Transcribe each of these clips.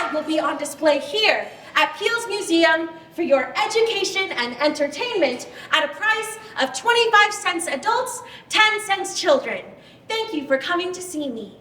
that will be on display here at Peel's Museum for your education and entertainment at a price of 25 cents adults, 10 cents children. Thank you for coming to see me.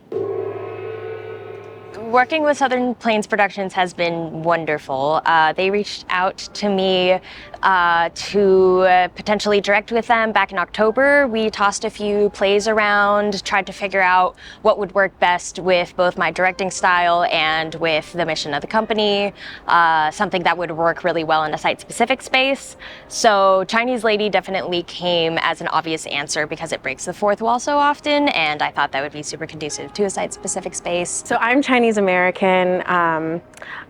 Working with Southern Plains Productions has been wonderful. They reached out to me to potentially direct with them back in October. We tossed a few plays around, tried to figure out what would work best with both my directing style and with the mission of the company, something that would work really well in a site-specific space. So Chinese Lady definitely came as an obvious answer because it breaks the fourth wall so often, and I thought that would be super conducive to a site-specific space. So I'm Chinese American.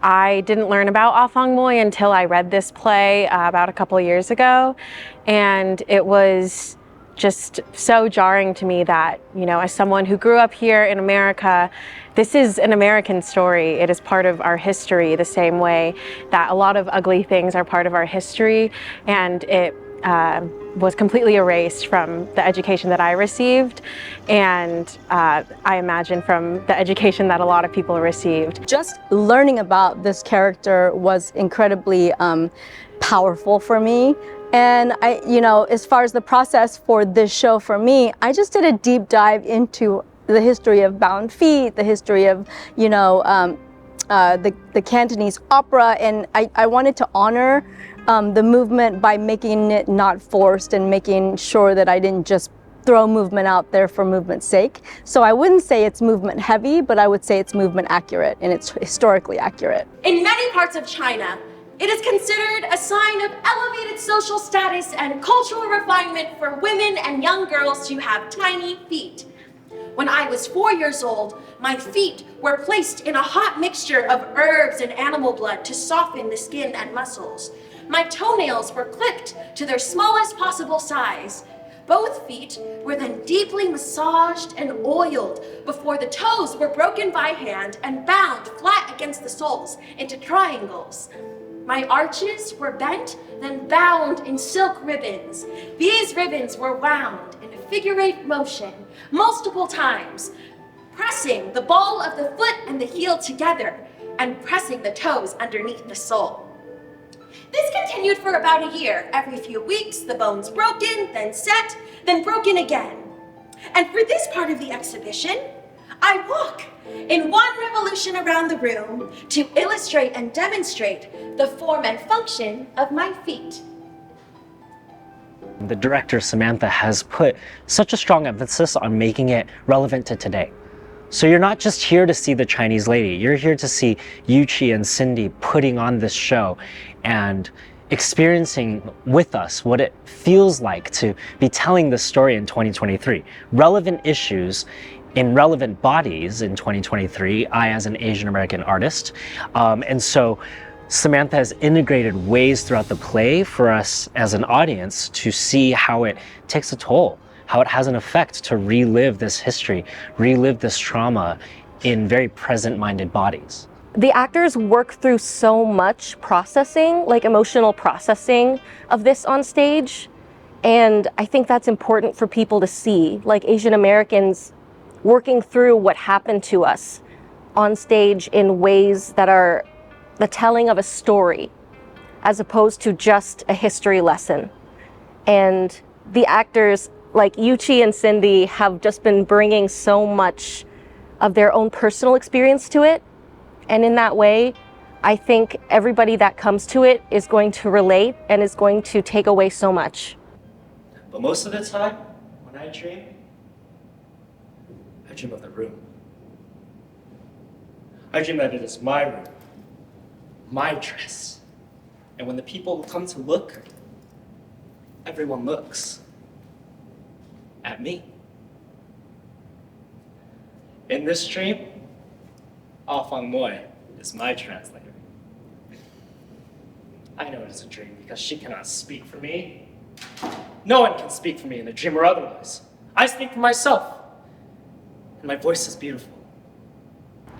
I didn't learn about Afong Moy until I read this play about a couple of years ago, and it was just so jarring to me that, you know, as someone who grew up here in America, this is an American story. It is part of our history the same way that a lot of ugly things are part of our history, and it was completely erased from the education that I received, and I imagine from the education that a lot of people received. Just learning about this character was incredibly powerful for me. And I, you know, as far as the process for this show for me, I just did a deep dive into the history of Bound Feet, the history of, you know, the Cantonese opera, and I wanted to honor the movement by making it not forced and making sure that I didn't just throw movement out there for movement's sake. So I wouldn't say it's movement heavy, but I would say it's movement accurate, and it's historically accurate. In many parts of China, it is considered a sign of elevated social status and cultural refinement for women and young girls to have tiny feet. When I was 4 years old, my feet were placed in a hot mixture of herbs and animal blood to soften the skin and muscles. My toenails were clipped to their smallest possible size. Both feet were then deeply massaged and oiled before the toes were broken by hand and bound flat against the soles into triangles. My arches were bent, then bound in silk ribbons. These ribbons were wound in a figure-eight motion multiple times, pressing the ball of the foot and the heel together and pressing the toes underneath the sole. This continued for about a year. Every few weeks, the bones broken, then set, then broken again. And for this part of the exhibition, I walk in one revolution around the room to illustrate and demonstrate the form and function of my feet. The director, Samantha, has put such a strong emphasis on making it relevant to today. So you're not just here to see the Chinese Lady, you're here to see Yuchi and Cindy putting on this show and experiencing with us what it feels like to be telling this story in 2023. Relevant issues in relevant bodies in 2023, I as an Asian American artist. And so Samantha has integrated ways throughout the play for us as an audience to see how it takes a toll, how it has an effect to relive this history, relive this trauma in very present-minded bodies. The actors work through so much processing, like emotional processing of this on stage. And I think that's important for people to see, like Asian Americans working through what happened to us on stage in ways that are the telling of a story, as opposed to just a history lesson. And the actors like Yuchi and Cindy have just been bringing so much of their own personal experience to it. And in that way, I think everybody that comes to it is going to relate and is going to take away so much. But most of the time, when I dream of the room. I dream that it is my room, my dress. And when the people come to look, everyone looks at me. In this dream, Afong Moy is my translator. I know it is a dream because she cannot speak for me. No one can speak for me in a dream or otherwise. I speak for myself, and my voice is beautiful.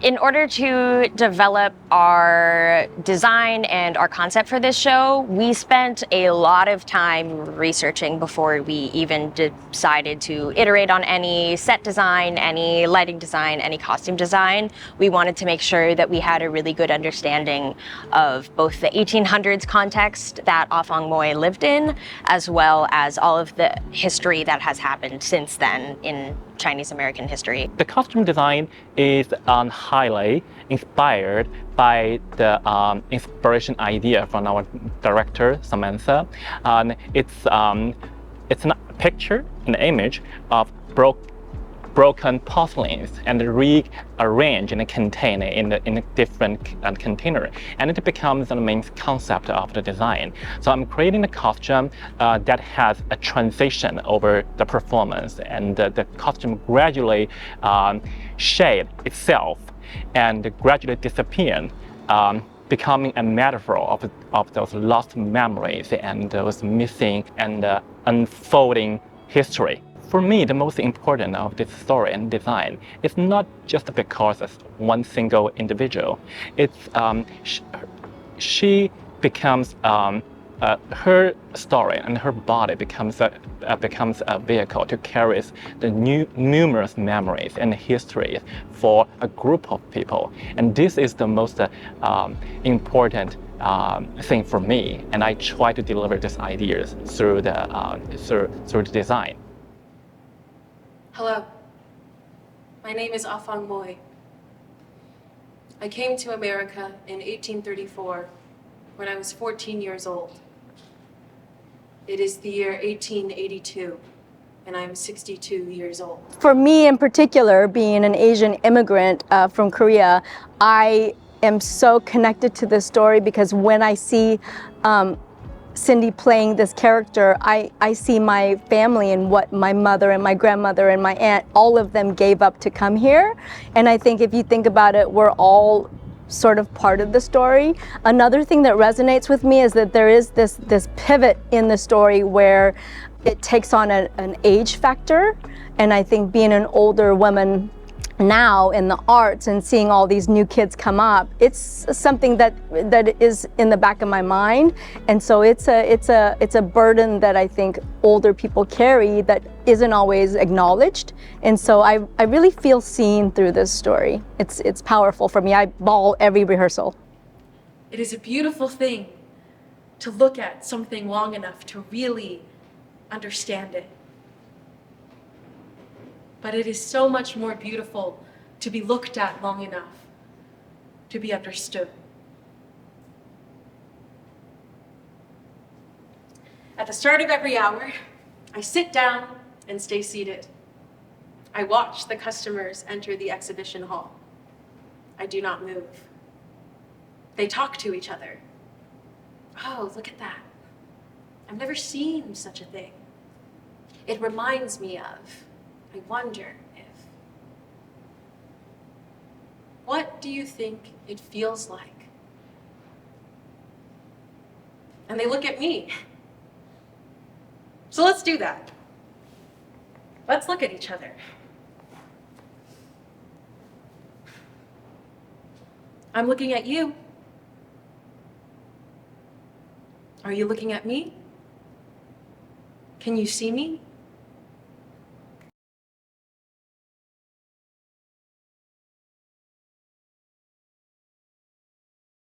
In order to develop our design and our concept for this show, we spent a lot of time researching before we even decided to iterate on any set design, any lighting design, any costume design. We wanted to make sure that we had a really good understanding of both the 1800s context that Afong Moy lived in, as well as all of the history that has happened since then in Chinese American history. The costume design is highly inspired by the inspiration idea from our director Samantha. It's a picture, an image of broken porcelains and rearranged in a container in a different container, and it becomes the main concept of the design. So I'm creating a costume that has a transition over the performance, and the costume gradually shade itself and gradually disappear, becoming a metaphor of those lost memories and those missing and unfolding history. For me, the most important of this story and design is not just because of one single individual. It's she becomes her story and her body becomes a vehicle to carry the numerous memories and histories for a group of people, and this is the most important thing for me. And I try to deliver these ideas through the design. Hello, my name is Afong Moy. I came to America in 1834 when I was 14 years old. It is the year 1882, and I'm 62 years old. For me in particular, being an Asian immigrant from Korea, I am so connected to this story because when I see Cindy playing this character, I see my family and what my mother and my grandmother and my aunt, all of them gave up to come here. And I think if you think about it, we're all sort of part of the story. Another thing that resonates with me is that there is this pivot in the story where it takes on an age factor. And I think being an older woman now in the arts and seeing all these new kids come up, it's something that is in the back of my mind, and so it's a burden that I think older people carry that isn't always acknowledged, and so I really feel seen through this story. It's powerful for me. I bawl every rehearsal. It is a beautiful thing to look at something long enough to really understand it. But it is so much more beautiful to be looked at long enough to be understood. At the start of every hour, I sit down and stay seated. I watch the customers enter the exhibition hall. I do not move. They talk to each other. Oh, look at that. I've never seen such a thing. It reminds me of, I wonder if. What do you think it feels like? And they look at me. So let's do that. Let's look at each other. I'm looking at you. Are you looking at me? Can you see me?